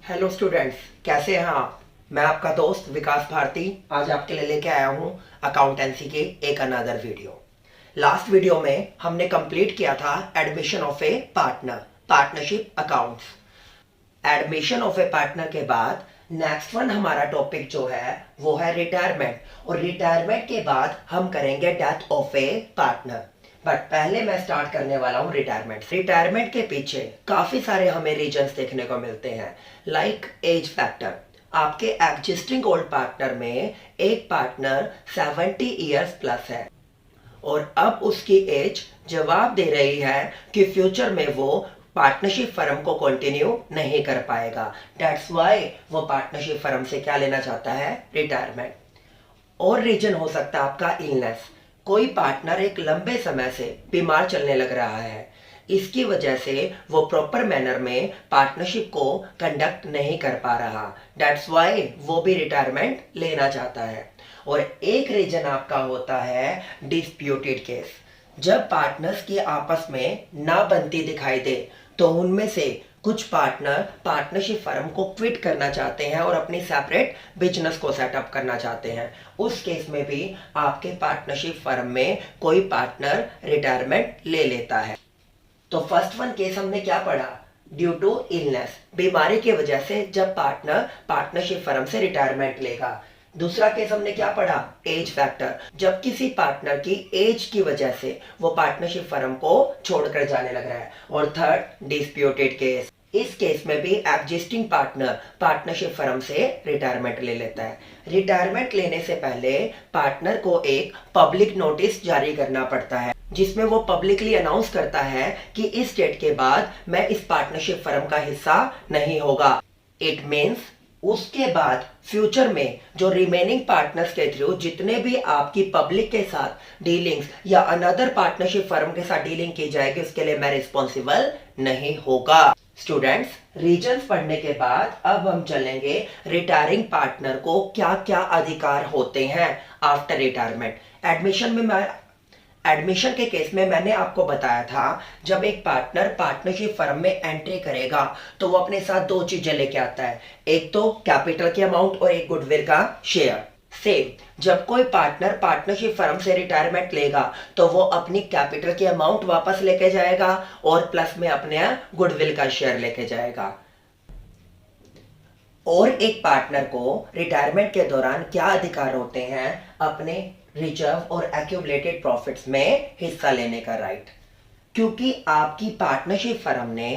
Hello students, कैसे हैं आप। मैं आपका दोस्त विकास भारती आज आपके लिए लेके आया हूँ अकाउंटेंसी के एक अनदर वीडियो। लास्ट वीडियो में हमने कंप्लीट किया था admission of A partnership accounts. Admission of A partner के बाद नेक्स्ट वन हमारा टॉपिक जो है वो है रिटायरमेंट, और रिटायरमेंट के बाद हम करेंगे death of A partner. But पहले मैं स्टार्ट करने वाला हूँ रिटायरमेंट के पीछे काफी सारे हमें रीजंस देखने को मिलते हैं, लाइक एज फैक्टर। आपके एग्जिस्टिंग ओल्ड पार्टनर में एक पार्टनर 70 इयर्स प्लस है और अब उसकी एज जवाब दे रही है कि फ्यूचर में वो पार्टनरशिप फर्म को कंटिन्यू नहीं कर पाएगा। दैट्स वाई वो पार्टनरशिप फर्म से क्या लेना चाहता है, रिटायरमेंट। और रीजन हो सकता है आपका इलनेस। कोई पार्टनर एक लंबे समय से बीमार चलने लग रहा है, इसकी वजह से वो प्रॉपर मैनर में पार्टनरशिप को कंडक्ट नहीं कर पा रहा। दैट्स वाई वो भी रिटायरमेंट लेना चाहता है। और एक रीजन आपका होता है डिस्प्यूटेड केस। जब पार्टनर्स की आपस में ना बनती दिखाई दे तो उनमें से कुछ पार्टनर पार्टनरशिप फर्म को क्विट करना चाहते हैं और अपनी सेपरेट बिजनेस को सेटअप करना चाहते हैं। उस केस में भी आपके पार्टनरशिप फर्म में कोई पार्टनर रिटायरमेंट ले लेता है। तो फर्स्ट वन केस हमने क्या पढ़ा, ड्यू टू इलनेस, बीमारी की वजह से जब पार्टनर पार्टनरशिप फर्म से रिटायरमेंट लेगा। दूसरा केस हमने क्या पढ़ा, एज फैक्टर, जब किसी पार्टनर की एज की वजह से वो पार्टनरशिप फर्म को छोड़कर जाने लग रहा है। और थर्ड डिस्प्यूटेड केस, इस केस में भी एग्जिस्टिंग पार्टनर पार्टनरशिप फर्म से रिटायरमेंट ले लेता है। रिटायरमेंट लेने से पहले पार्टनर को एक पब्लिक नोटिस जारी करना पड़ता है जिसमें वो पब्लिकली अनाउंस करता है कि इस डेट के बाद मैं इस पार्टनरशिप फर्म का हिस्सा नहीं होगा। इट मीन्स उसके बाद फ्यूचर में जो रिमेनिंग पार्टनर्स के थ्रू जितने भी आपकी पब्लिक के साथ डीलिंग्स या अनदर पार्टनरशिप फर्म के साथ डीलिंग की जाएगी उसके लिए मैं रिस्पॉन्सिबल नहीं होगा। स्टूडेंट्स, रीजंस पढ़ने के बाद अब हम चलेंगे रिटायरिंग पार्टनर को क्या क्या अधिकार होते हैं आफ्टर रिटायरमेंट। एडमिशन के केस में मैंने आपको बताया था जब एक पार्टनर पार्टनरशिप फर्म में एंट्री करेगा तो वो अपने साथ दो चीजें लेके आता है, एक तो कैपिटल की अमाउंट और एक गुडविल का शेयर। सेम जब कोई पार्टनर पार्टनरशिप फर्म से रिटायरमेंट लेगा तो वो अपनी कैपिटल की अमाउंट वापस लेके जाएगा और प्लस में अपने गुडविल का शेयर लेके जाएगा। और एक पार्टनर को रिटायरमेंट के दौरान क्या अधिकार होते हैं, अपने रिजर्व और एक्यूमुलेटेड प्रॉफिट्स में हिस्सा लेने का राइट। क्योंकि आपकी पार्टनरशिप फर्म ने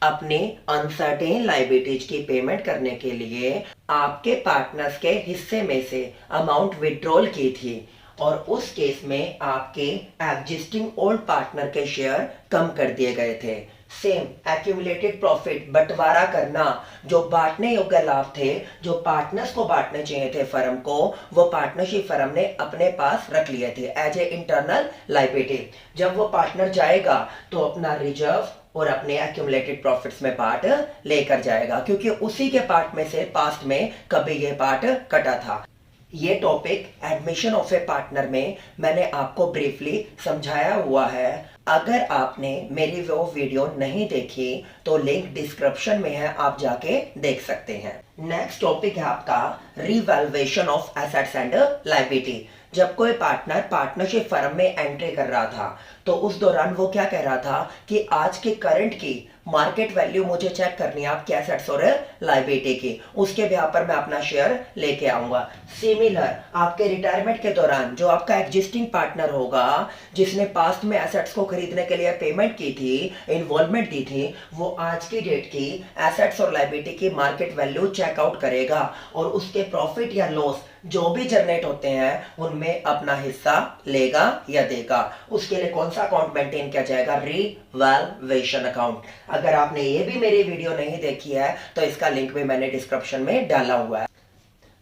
अपने अनसर्टेन लायबिलिटीज की पेमेंट करने के लिए आपके पार्टनर्स के हिस्से में से अमाउंट विड्रॉल की थी और उस केस में आपके एग्जिस्टिंग ओल्ड पार्टनर के शेयर कम कर दिए गए थे। सेम एक्यूमुलेटेड प्रॉफिट, बंटवारा करना, जो बांटने योग्य लाभ थे जो पार्टनर्स को बांटने चाहिए थे फर्म को, वो पार्टनरशिप फर्म ने अपने पास रख लिए थे एज ए इंटरनल लायबिलिटी। जब वो पार्टनर जाएगा तो अपना रिजर्व और अपने एक्यूमुलेटेड प्रॉफिट्स में पार्ट लेकर जाएगा, क्योंकि उसी के पार्ट में से पास्ट में कभी ये पार्ट कटा था। ये topic admission of A partner में मैंने आपको ब्रीफली समझाया हुआ है। अगर आपने मेरी वो वीडियो नहीं देखी तो लिंक डिस्क्रिप्शन में है, आप जाके देख सकते हैं। नेक्स्ट टॉपिक है आपका revaluation of assets and liability. जब कोई पार्टनर पार्टनरशिप फर्म में एंट्री कर रहा था तो उस दौरान वो क्या कह रहा था कि आज के करंट की मार्केट वैल्यू मुझे चेक करनी है आपके एसेट्स और लायबिलिटी की, उसके ब्याह पर मैं अपना शेयर लेके आऊंगा। सिमिलर आपके रिटायरमेंट के दौरान जो आपका एग्जिस्टिंग पार्टनर होगा जिसने पास्ट में एसेट्स को खरीदने के लिए पेमेंट की थी, इन्वॉल्वमेंट दी थी, वो आज की डेट की एसेट्स और लायबिलिटी की मार्केट वैल्यू चेकआउट करेगा और उसके प्रॉफिट या लॉस जो भी जनरेट होते हैं उनमें अपना हिस्सा लेगा या देगा। उसके लिए कौन सा अकाउंट मेंटेन किया जाएगा, रिवैल्यूएशन अकाउंट। अगर आपने ये भी मेरी वीडियो नहीं देखी है तो इसका लिंक भी मैंने डिस्क्रिप्शन में डाला हुआ है।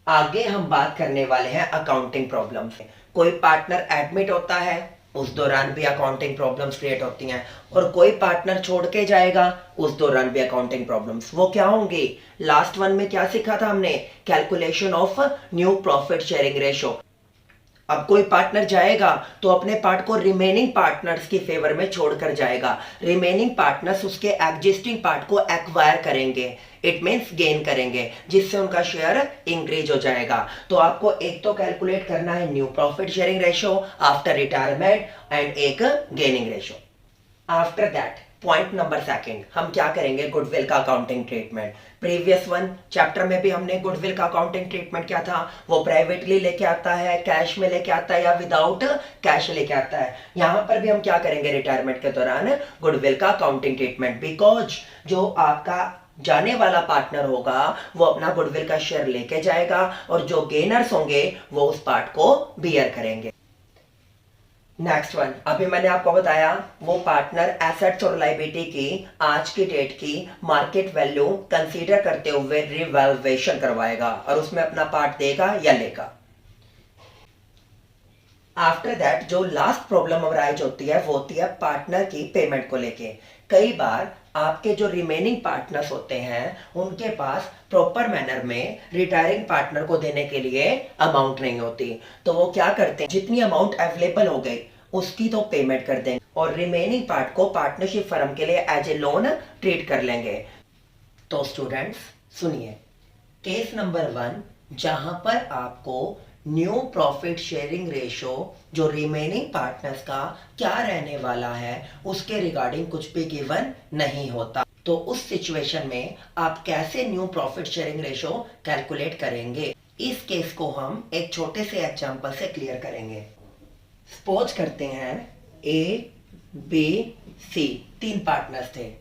आगे हम बात करने वाले हैं अकाउंटिंग प्रॉब्लम से। कोई पार्टनर एडमिट होता है, उस दौरान भी अकाउंटिंग प्रॉब्लम्स क्रिएट होती हैं, और कोई पार्टनर छोड़ के जाएगा उस दौरान भी अकाउंटिंग प्रॉब्लम्स। वो क्या होंगी, लास्ट वन में क्या सीखा था हमने, calculation of new profit sharing ratio. अब कोई पार्टनर जाएगा तो अपने पार्ट को रिमेनिंग पार्टनर्स की फेवर में छोड़कर जाएगा। रिमेनिंग पार्टनर्स उसके एग्जिस्टिंग पार्ट को एक्वायर करेंगे, इट मींस गेन करेंगे, जिससे उनका शेयर इंक्रीज हो जाएगा। तो आपको एक तो कैलकुलेट करना है new profit sharing ratio after retirement and एक gaining ratio. After that point number second, हम क्या करेंगे, गुडविल का accounting treatment. Previous one chapter में भी हमने गुडविल का अकाउंटिंग ट्रीटमेंट क्या था, वो प्राइवेटली लेके आता है, कैश में लेके आता है या विदाउट कैश लेके आता है। यहां पर भी हम क्या करेंगे रिटायरमेंट के दौरान, गुडविल का अकाउंटिंग ट्रीटमेंट। बिकॉज जो आपका जाने वाला पार्टनर होगा वो अपना गुडविल का शेयर लेके जाएगा और जो गेनर्स होंगे वो उस पार्ट को बियर करेंगे। नेक्स्ट वन, अभी मैंने आपको बताया वो पार्टनर एसेट्स और लायबिलिटी की आज की डेट की मार्केट वैल्यू कंसीडर करते हुए रिवैल्यूएशन करवाएगा और उसमें अपना पार्ट देगा या लेगा। आफ्टर दैट जो लास्ट प्रॉब्लम अराइज होती है वो होती है पार्टनर की पेमेंट को लेके। कई बार आपके जो रिमेनिंग पार्टनर्स होते हैं उनके पास प्रॉपर मैनर में रिटायरिंग पार्टनर को देने के लिए अमाउंट नहीं होती, तो वो क्या करते हैं, जितनी अमाउंट अवेलेबल हो गई उसकी तो पेमेंट कर देंगे और रिमेनिंग पार्ट को पार्टनरशिप फर्म के लिए एज ए लोन ट्रीट कर लेंगे। तो स्टूडेंट्स सुनिए, केस नंबर 1 जहां पर आपको न्यू प्रॉफिट शेयरिंग रेशियो जो रिमेनिंग पार्टनर्स का क्या रहने वाला है उसके रिगार्डिंग कुछ भी गिवन नहीं होता, तो उस सिचुएशन में आप कैसे new profit sharing ratio calculate करेंगे। इस केस को हम एक छोटे से एग्जांपल से क्लियर करेंगे। सपोज करते हैं ए बी सी 3 पार्टनर्स थे,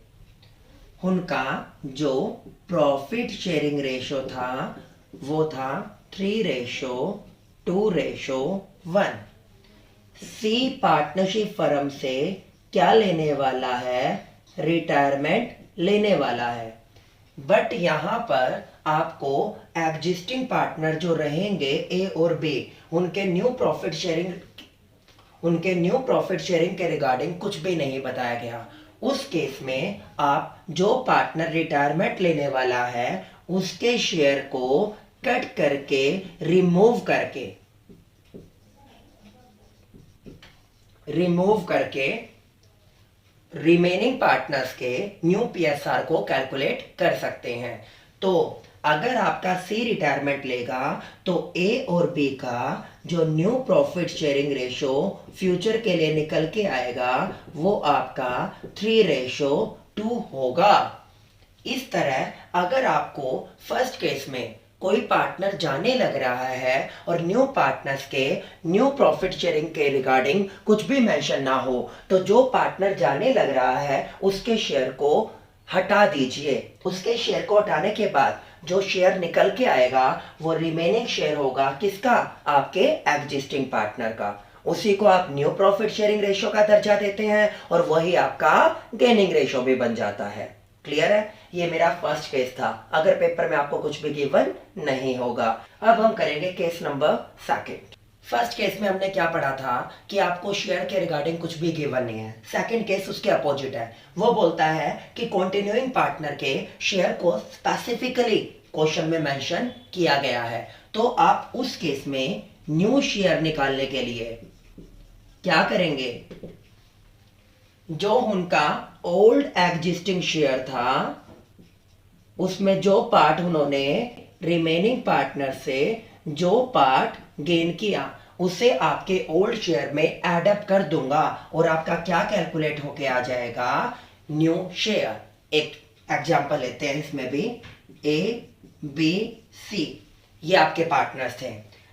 उनका जो प्रॉफिट शेयरिंग रेशियो था वो था 3:2:1। सी पार्टनरशिप फर्म से क्या लेने वाला है, रिटायरमेंट लेने वाला है। बट यहां पर आपको एग्जिस्टिंग पार्टनर जो रहेंगे ए और बी उनके न्यू प्रॉफिट शेयरिंग के रिगार्डिंग कुछ भी नहीं बताया गया। उस केस में आप जो पार्टनर रिटायरमेंट लेने वाला है उसके शेयर को कट करके रिमूव करके रिमेनिंग पार्टनर्स के न्यू पीएसआर को कैलकुलेट कर सकते हैं। तो अगर आपका सी रिटायरमेंट लेगा तो ए और बी का जो new profit sharing ratio future के लिए निकल के आएगा वो आपका 3:2 होगा। इस तरह अगर आपको फर्स्ट केस में कोई पार्टनर जाने लग रहा है और न्यू पार्टनर्स के न्यू प्रॉफिट शेयरिंग के रिगार्डिंग कुछ भी मेंशन ना हो तो जो पार्टनर जाने लग रहा है उसके शेयर को हटा दीजिए। उसके शेयर को हटाने के बाद जो शेयर निकल के आएगा वो रिमेनिंग शेयर होगा किसका, आपके एग्जिस्टिंग पार्टनर का। उसी को आप न्यू प्रॉफिट शेयरिंग रेशियो का दर्जा देते हैं और वही आपका गेनिंग रेशियो भी बन जाता है। क्लियर है? ये मेरा फर्स्ट केस था, अगर पेपर में आपको कुछ भी गिवन नहीं होगा। अब हम करेंगे case number second. First case में हमने क्या पढ़ा था कि आपको शेयर के रिगार्डिंग कुछ भी गिवन नहीं है। सेकंड केस उसके अपोजिट है, वो बोलता है कि कंटिन्यूइंग पार्टनर के शेयर को स्पेसिफिकली क्वेश्चन में मेंशन किया गया है। तो आप उस केस में न्यू शेयर निकालने के लिए क्या करेंगे, जो उनका ओल्ड एग्जिस्टिंग शेयर था उसमें जो पार्ट उन्होंने रिमेनिंग पार्टनर से जो पार्ट गेन किया उसे आपके ओल्ड शेयर में एड अप कर दूंगा और आपका क्या कैलकुलेट होके आ जाएगा, न्यू शेयर। एक एग्जांपल लेते हैं, इसमें भी ए बी सी ये आपके पार्टनर्स थे।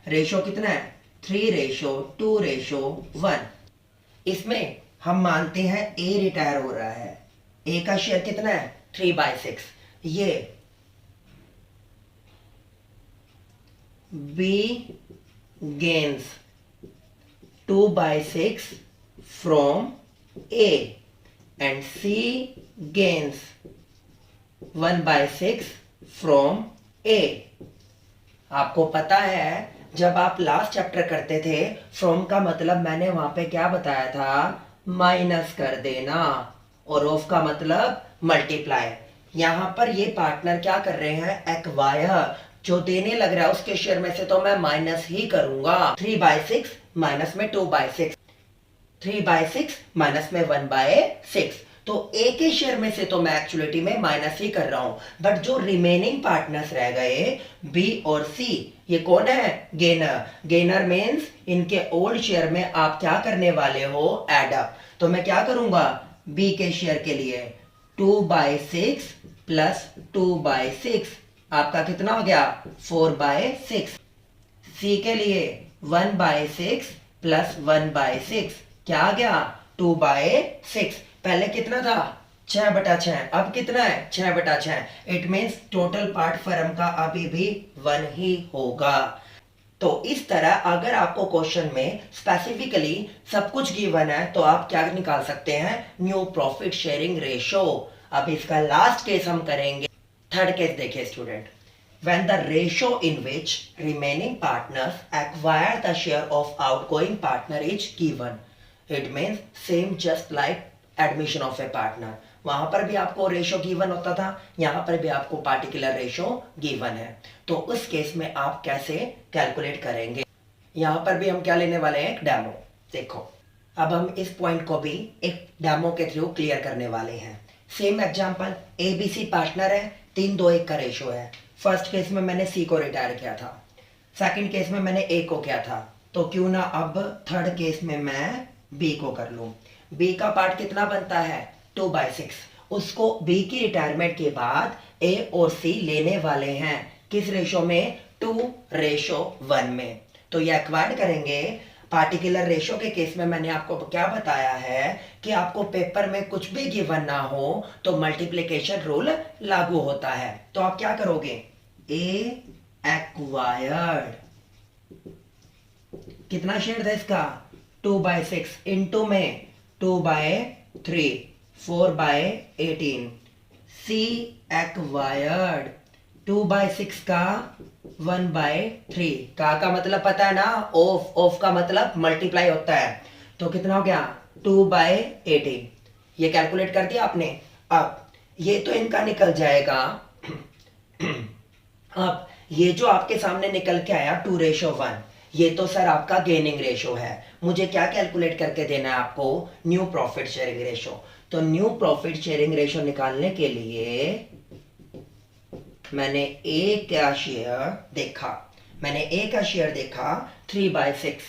रेशो कितना है, 3:2:1। इसमें हम मानते हैं ए रिटायर हो रहा है, ए का शेयर कितना है 3/6। ये B gains 2/6 from A and C gains 1/6 from A। आपको पता है जब आप लास्ट चैप्टर करते थे फ्रॉम का मतलब मैंने वहां पे क्या बताया था, माइनस कर देना, और ऑफ का मतलब मल्टीप्लाई। यहां पर ये पार्टनर क्या कर रहे हैं, एक्वायर, जो देने लग रहा है उसके शेयर में से तो मैं माइनस ही करूंगा। 3/6 माइनस में 2/6, 3/6 माइनस में 1/6। तो ए के शेयर में से तो मैं एक्चुअलिटी में माइनस ही कर रहा हूं, बट जो रिमेनिंग पार्टनर्स रह गए बी और सी, ये कौन है? गेनर। गेनर मीन्स इनके ओल्ड शेयर में आप क्या करने वाले हो? Add up. तो मैं क्या करूंगा? बी के शेयर के लिए 2/6 प्लस 2/6 आपका कितना हो गया? 4/6। सी के लिए 1/6 प्लस 1/6 क्या आ गया? 2/6। पहले कितना था? 6/6। अब कितना है? 6/6। It means total part firm का अभी भी 1 ही होगा। तो इस तरह अगर आपको क्वेश्चन में स्पेसिफिकली सब कुछ गिवन है तो आप क्या निकाल सकते हैं? New profit sharing ratio. अब इसका लास्ट केस हम करेंगे। थर्ड केस देखिए student, when the ratio in which remaining partners acquire the share of outgoing partner is given, it means same just like admission of a partner। वहां पर भी आपको ratio given होता था, यहां पर भी आपको पार्टिकुलर रेशो गिवन है। तो उस केस में आप कैसे कैलकुलेट करेंगे? यहां पर भी हम क्या लेने वाले हैं? एक डेमो। देखो अब हम इस पॉइंट को भी एक डेमो के थ्रू क्लियर करने वाले हैं। सेम एग्जांपल, एबीसी पार्टनर है, 3-2-1 का रेशो है। फर्स्ट केस में मैंने सी को रिटायर किया था, सेकंड केस में मैंने ए को किया था, तो क्यों ना अब थर्ड केस में मैं बी को कर लूं। बी का पार्ट कितना बनता है? 2/6। उसको बी की रिटायरमेंट के बाद ए और सी लेने वाले हैं किस रेशो में? 2:1 में। तो ये एक्वायर्ड करेंगे। पार्टिकुलर रेशो के केस में मैंने आपको क्या बताया है कि आपको पेपर में कुछ भी गिवन ना हो तो मल्टीप्लिकेशन रूल लागू होता है। तो आप क्या करोगे? ए एक्वायर्ड, कितना शेयर था इसका? 2/6 इनटू में 2/3, 4/18। सी एक्वायर्ड 2/6 का 1/3 का मतलब पता है ना? ऑफ। ऑफ का मतलब मल्टीप्लाई होता है। तो कितना हो गया? 2/18। ये कैलकुलेट कर दिया आपने। अब ये तो इनका निकल जाएगा। अब ये जो आपके सामने निकल के आया 2:1, ये तो सर आपका गेनिंग रेशो है। मुझे क्या कैलकुलेट करके देना है आपको? New profit sharing ratio. तो न्यू प्रॉफिट शेयरिंग रेशो निकालने के लिए मैंने ए का शेयर देखा, 3/6।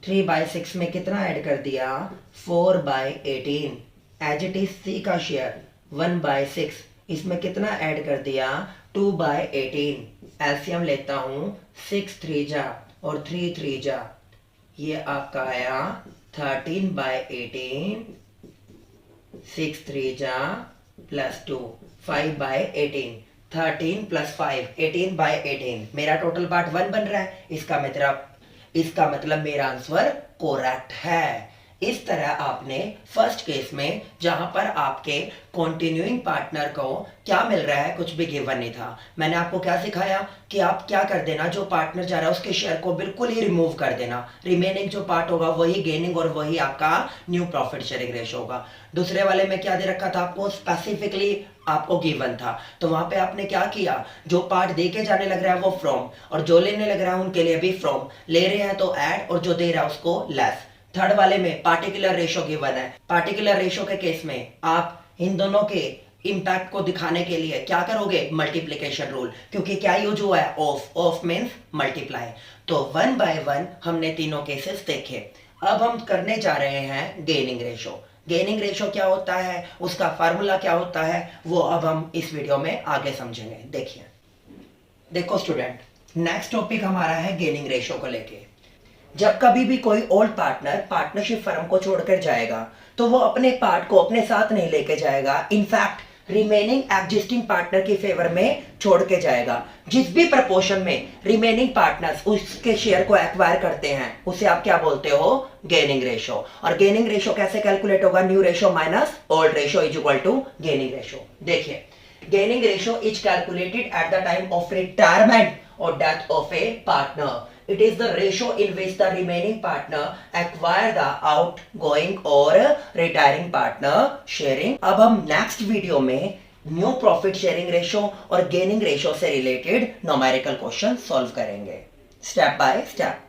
3/6 में कितना ऐड कर दिया? 4/18। एज इट इज सी का शेयर 1/6, इसमें कितना ऐड कर दिया? 2/18। एलसीएम लेता हूं, 6 3 जा और 3 3 जा, ये आपका आया 13/18। 6 3 जा प्लस 2, 5/18। 13 प्लस 5, 18/18। मेरा टोटल पार्ट 1 बन रहा है। इसका मतलब मेरा आंसर करेक्ट है। इस तरह आपने फर्स्ट केस में जहां पर आपके कंटिन्यूइंग पार्टनर को क्या मिल रहा है, कुछ भी गिवन नहीं था, मैंने आपको क्या सिखाया कि आप क्या कर देना, जो पार्टनर जा रहा है उसके शेयर को बिल्कुल ही रिमूव कर देना। रिमेनिंग जो पार्ट होगा वही गेनिंग और वही आपका न्यू प्रॉफिट शेयरिंग रेशो होगा। दूसरे वाले में क्या दे रखा था आपको? स्पेसिफिकली आपको गिवन था, तो वहां पे आपने क्या किया? जो पार्ट दे के जाने लग रहा है वो फ्रॉम, और जो लेने लग रहा है उनके लिए भी फ्रॉम। ले रहे हैं तो ऐड, और जो दे रहा है उसको लेस। थर्ड वाले में पार्टिकुलर रेशो गिवन है। पार्टिकुलर रेशो के केस में आप इन दोनों के इंपैक्ट को दिखाने के लिए क्या करोगे? मल्टीप्लिकेशन रूल, क्योंकि क्या यूज हुआ है? ऑफ। Of means multiply. तो 1 by 1 हमने तीनों केसेस देखे। अब हम करने जा रहे हैं गेनिंग रेशो। गेनिंग रेशो क्या होता है, उसका फार्मूला क्या होता है, वो अब हम इस वीडियो में आगे समझेंगे। देखिए, देखो स्टूडेंट, नेक्स्ट टॉपिक हमारा है गेनिंग रेशो को लेके। जब कभी भी कोई ओल्ड पार्टनर पार्टनरशिप फर्म को छोड़कर जाएगा तो वो अपने पार्ट को अपने साथ नहीं लेके जाएगा, इनफैक्ट रिमेनिंग एग्जिस्टिंग पार्टनर के फेवर में छोड़ के जाएगा। जिस भी प्रपोर्शन में रिमेनिंग पार्टनर्स उसके शेयर को एक्वायर करते हैं उसे आप क्या बोलते हो? Gaining ratio. और गेनिंग रेशो कैसे कैलकुलेट होगा? New ratio minus old ratio is equal to gaining ratio. देखिए, gaining ratio is calculated at the time of retirement or death of a partner. It is the ratio in which the remaining partner acquire the outgoing or retiring partner sharing। अब हम next video में new profit sharing ratio और gaining ratio से related numerical question solve करेंगे step by step.